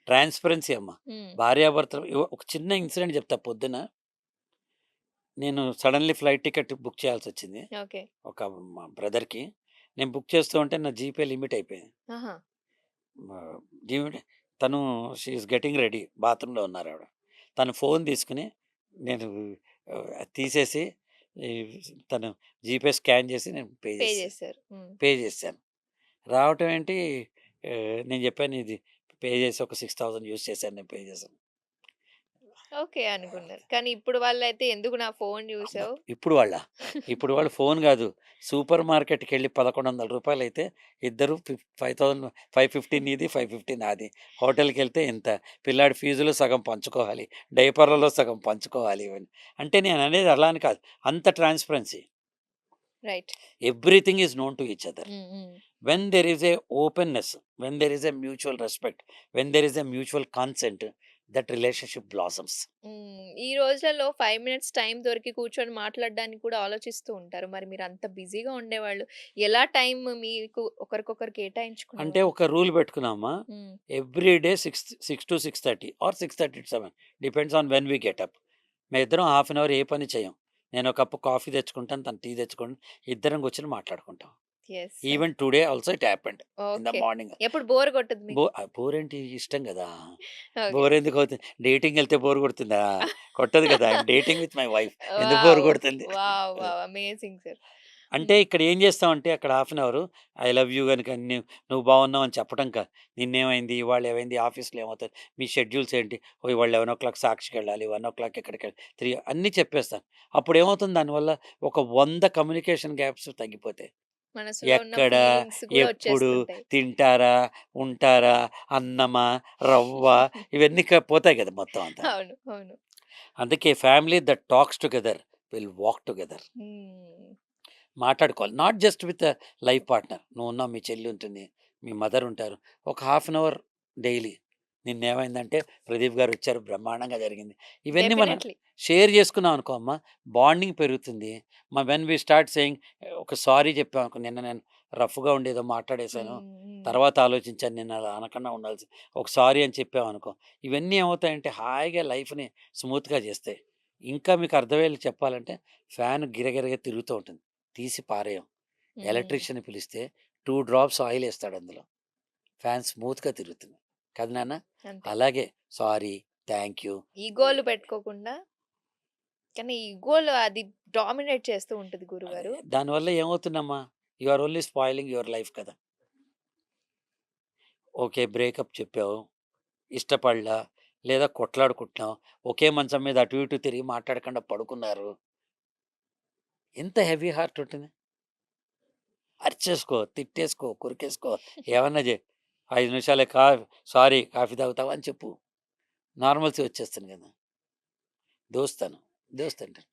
Transparency అమ్మ. హ్మ్. భార్యాభర్తలు ఒక చిన్న ఇన్సిడెంట్ చెప్తా పొద్దున. నేను సడెన్‌లీ ఫ్లైట్ టికెట్ బుక్ చేయాల్సొచ్చింది. ఓకే. ఒక మా బ్రదర్‌కి. నేను బుక్ చేస్తూ ఉంటే నా జీపే లిమిట్ అయిపోయింది. ఆహా! ఆహ్, లిమిట్ తను షీ ఈస్ గెట్టింగ్ రెడీ బాత్రూమ్‌లో ఉన్నారావిడ. తను ఫోన్ తీసుకొని నేను తీసేసి ఈ తను జీపే స్కాన్ చేసి నేను పే పే చేసేసాను. చేశారు. హ్మ్. పే చేసేసాను. రావటం ఏంటి నేను చెప్పాను ఇది పే చేసి ఒక 6000 యూజ్ చేశాను నేను పే చేశాను. ఓకే అనుకున్నారు. కానీ ఇప్పుడు వాళ్ళైతే ఎందుకు నా ఫోను అమ్మ! జూసావు? ఇప్పుడు వాళ్ళా? ఇప్పుడు వాళ్ళు ఫోన్ గాదు. సూపర్ మార్కెట్‌కెళ్ళి రూ. 1100 అయితే ఇద్దరు 5000 550 నీది, 550 నాది. హోటల్‌కెళ్తే ఇంత. పిల్లాడి ఫీజులో సగం పంచుకోవాలి. డైపర్‌లలో సగం పంచుకోవాలి ఇవన్నీ. అంటే నేననేది అలా అని కాదు. అంత transparency. Right. Everything is known to each other. హ్మ్. హ్మ్. When there is a openness, when there is a mutual respect, when there is a mutual consent, that relationship blossoms. హ్మ్. ఈ రోజులలో 5 మినిట్స్ టైం దొరికి కూర్చొని మాట్లాడడానికి కూడా ఆలోచిస్తూ ఉంటారు. మరి మీరంత బిజీగా ఉండేవాళ్ళు. ఎలా టైం మీకు ఒకరికొకరు అంటే కేటాయించుకునేవారు? ఒక రూల్ పెట్టుకున్నామా, hmm. Every day 6-6:30 or 6:30-7 depends on when we get up. మేమిద్దరం హాఫ్ అన్ అవర్ ఏ పని చేయం. నేను ఒక కప్ కాఫీ తెచ్చుకుంటాను, తను టీ తెచ్చుకుంటాను. ఇద్దరం కూర్చొని మాట్లాడుకుంటాం. Yes. Even today also it happened in the okay. Morning. ఎప్పుడు బోర్ కొట్టదు మీకు? బోరేంటి ఇష్టం గదా! ఓకే. బోర్ ఎందుకు అవుతుంది? డేటింగ్‌కెళ్తే బోర్ కొడుతుందా? కొట్టదు కదా! I'm dating with my wife. ఎందుకు బోర్ వావ్! కొడుతుంది? వావ్! వావ్! Amazing sir. అంటే హ్మ్. ఇక్కడ ఏం చేస్తామంటే అక్కడ half an hour I love you గనుక నువ్వు బాగున్నావు అని చెప్పడం కాదు. నిన్నేమైంది? ఇవాళ ఏమైంది? ఆఫీస్‌లో ఏమవుతది? మీ షెడ్యూల్స్ ఏంటి? ఓహ్! ఇవాళ 11:00 సాక్షికెళ్ళాలి. 1:00 ఇక్కడికెళ్ళాలి. 3 అన్నీ చెప్పేస్తాను. అప్పుడేమవుతుంది దానివల్ల ఒక 100 కమ్యూనికేషన్ గ్యాప్స్ తగ్గిపోతాయి. మనసులో ఉన్న ఎక్కడ, ఫీలింగ్స్ గూడా ఎప్పుడు, వచ్చేస్తుంటాయి. తింటారా? ఉంటారా? అన్నమా? రవ్వ ఇవన్నీ పోతాయి కదా! మొత్తం అంతా. అవును. అవును. అందుకే family that talks together will walk together. Hmm. మాట్లాడుకోవాలి. Not just with life partner. నువ్వున్నావు, మీ చెల్లి ఉంటుంది, మీ మదర్ ఉంటారు. ఒక హాఫ్ అన్ అవర్ డైలీ. నిన్నేమైందంటే ప్రదీప్ గారు వచ్చారు, బ్రహ్మాండంగా జరిగింది. ఇవన్నీ మనం డెఫినైట్‌లీ. షేర్ చేసుకున్నాం అనుకో అమ్మ, బాండింగ్ పెరుగుతుంది. వెన్ వి స్టార్ట్ సేయింగ్ ఒక సారీ చెప్పామనుకో, నిన్న నేను రఫ్‌గా ఉండి ఏదో మాట్లాడేశాను. హ్మ్. హ్మ్. తర్వాత ఆలోచించాను నేను అలా అనకుండా ఉండాల్సి. ఒక సారీ అని చెప్పామనుకో, ఇవన్నీ ఏమవుతాయంటే హాయిగా లైఫ్‌ని స్మూత్‌గా చేస్తాయి. ఇంకా మీకు అర్థమయ్యేలా చెప్పాలంటే ఫ్యాన్ గిరగిరగా తిరుగుతూ ఉంటుంది. తీసి పారేయం. హ్మ్. ఎలక్ట్రీషియన్‌ని పిలిస్తే 2 డ్రాప్స్ ఆయిల్ ఏస్తాడు అందులో. ఫ్యాన్ స్మూత్‌గా తిరుగుతుంది. కదా నాన్న? అంతే. అలాగే సారీ, థాంక్ యూ. ఈగోలు పెట్టుకోకుండా కానీ ఈగోలు అది డామినేట్ చేస్తూ ఉంటది గురుగారు. దానివల్ల ఏమవుతుందమ్మా? You are only spoiling your life కదా! ఓకే. బ్రేకప్ చెప్పావు. ఇష్టపడలా. లేదా కొట్లాడుకుంటున్నాం. ఒకే మంచం మీద అటు ఇటు తిరిగి మాట్లాడకుండా పడుకున్నారు. ఎంత హెవీ హార్ట్ ఉంటుంది. అరిచేసుకో, తిట్టేసుకో, కొరికేసుకో, ఏమన్నా జెయి. 5 నిమిషాలే సారీ కాఫీ తాగుతావా అని చెప్పు. నార్మల్సీ వచ్చేస్తుంది కదా! దోస్త్ అంటారు.